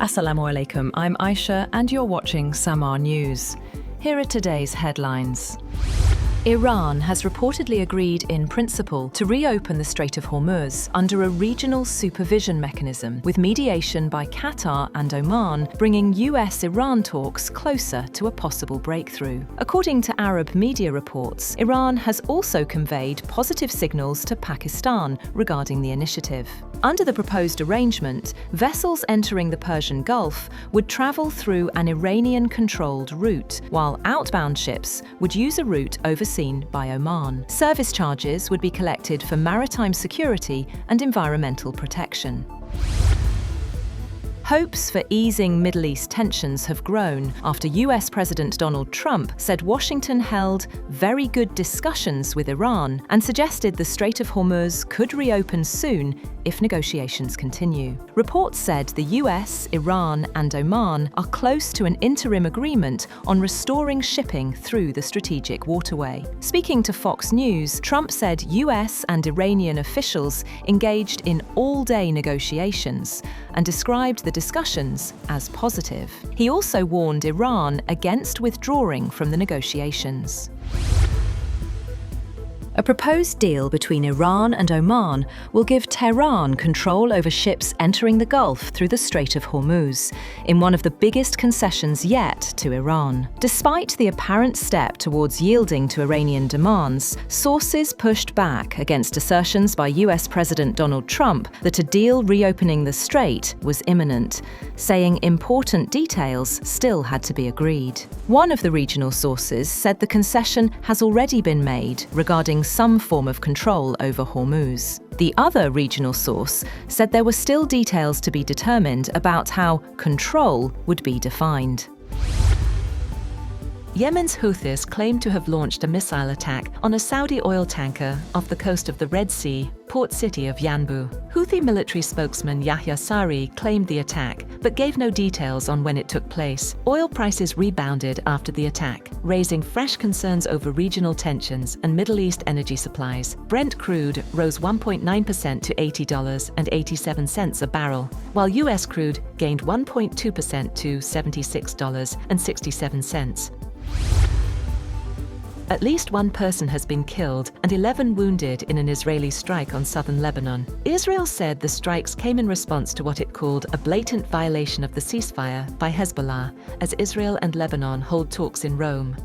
Assalamu alaikum, I'm Aisha and you're watching Samaa News. Here are today's headlines. Iran has reportedly agreed in principle to reopen the Strait of Hormuz under a regional supervision mechanism, with mediation by Qatar and Oman bringing US-Iran talks closer to a possible breakthrough. According to Arab media reports, Iran has also conveyed positive signals to Pakistan regarding the initiative. Under the proposed arrangement, vessels entering the Persian Gulf would travel through an Iranian-controlled route, while outbound ships would use a route overseen by Oman. Service charges would be collected for maritime security and environmental protection. Hopes for easing Middle East tensions have grown after US President Donald Trump said Washington held very good discussions with Iran and suggested the Strait of Hormuz could reopen soon if negotiations continue. Reports said the US, Iran, and Oman are close to an interim agreement on restoring shipping through the strategic waterway. Speaking to Fox News, Trump said US and Iranian officials engaged in all-day negotiations and described the discussions as positive. He also warned Iran against withdrawing from the negotiations. A proposed deal between Iran and Oman will give Tehran control over ships entering the Gulf through the Strait of Hormuz, in one of the biggest concessions yet to Iran. Despite the apparent step towards yielding to Iranian demands, sources pushed back against assertions by US President Donald Trump that a deal reopening the strait was imminent, saying important details still had to be agreed. One of the regional sources said the concession has already been made regarding some form of control over Hormuz. The other regional source said there were still details to be determined about how control would be defined. Yemen's Houthis claim to have launched a missile attack on a Saudi oil tanker off the coast of the Red Sea, port city of Yanbu. Houthi military spokesman Yahya Sari claimed the attack, but gave no details on when it took place. Oil prices rebounded after the attack, raising fresh concerns over regional tensions and Middle East energy supplies. Brent crude rose 1.9% to $80.87 a barrel, while US crude gained 1.2% to $76.67. At least one person has been killed and 11 wounded in an Israeli strike on southern Lebanon. Israel said the strikes came in response to what it called a blatant violation of the ceasefire by Hezbollah, as Israel and Lebanon hold talks in Rome.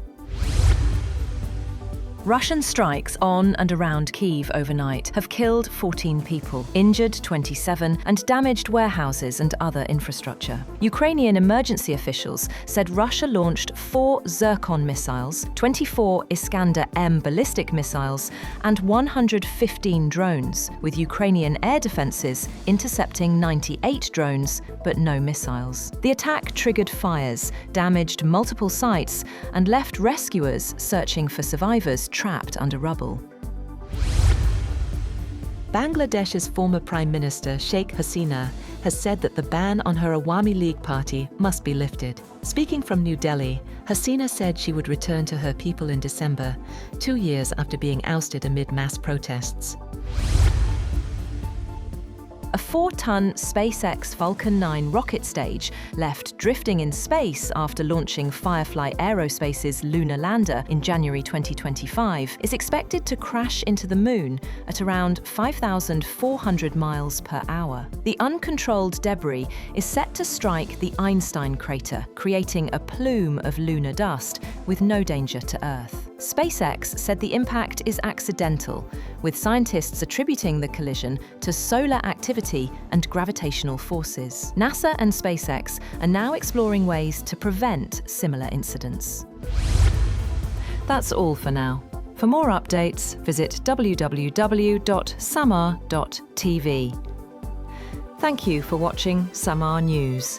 Russian strikes on and around Kyiv overnight have killed 14 people, injured 27, and damaged warehouses and other infrastructure. Ukrainian emergency officials said Russia launched 4 Zircon missiles, 24 Iskander-M ballistic missiles, and 115 drones, with Ukrainian air defenses intercepting 98 drones but no missiles. The attack triggered fires, damaged multiple sites, and left rescuers searching for survivors trapped under rubble. Bangladesh's former Prime Minister Sheikh Hasina has said that the ban on her Awami League party must be lifted. Speaking from New Delhi, Hasina said she would return to her people in December, 2 years after being ousted amid mass protests. A 4-ton SpaceX Falcon 9 rocket stage, left drifting in space after launching Firefly Aerospace's lunar lander in January 2025, is expected to crash into the moon at around 5,400 miles per hour. The uncontrolled debris is set to strike the Einstein crater, creating a plume of lunar dust with no danger to Earth. SpaceX said the impact is accidental, with scientists attributing the collision to solar activity and gravitational forces. NASA and SpaceX are now exploring ways to prevent similar incidents. That's all for now. For more updates, visit www.samaa.tv. Thank you for watching Samaa News.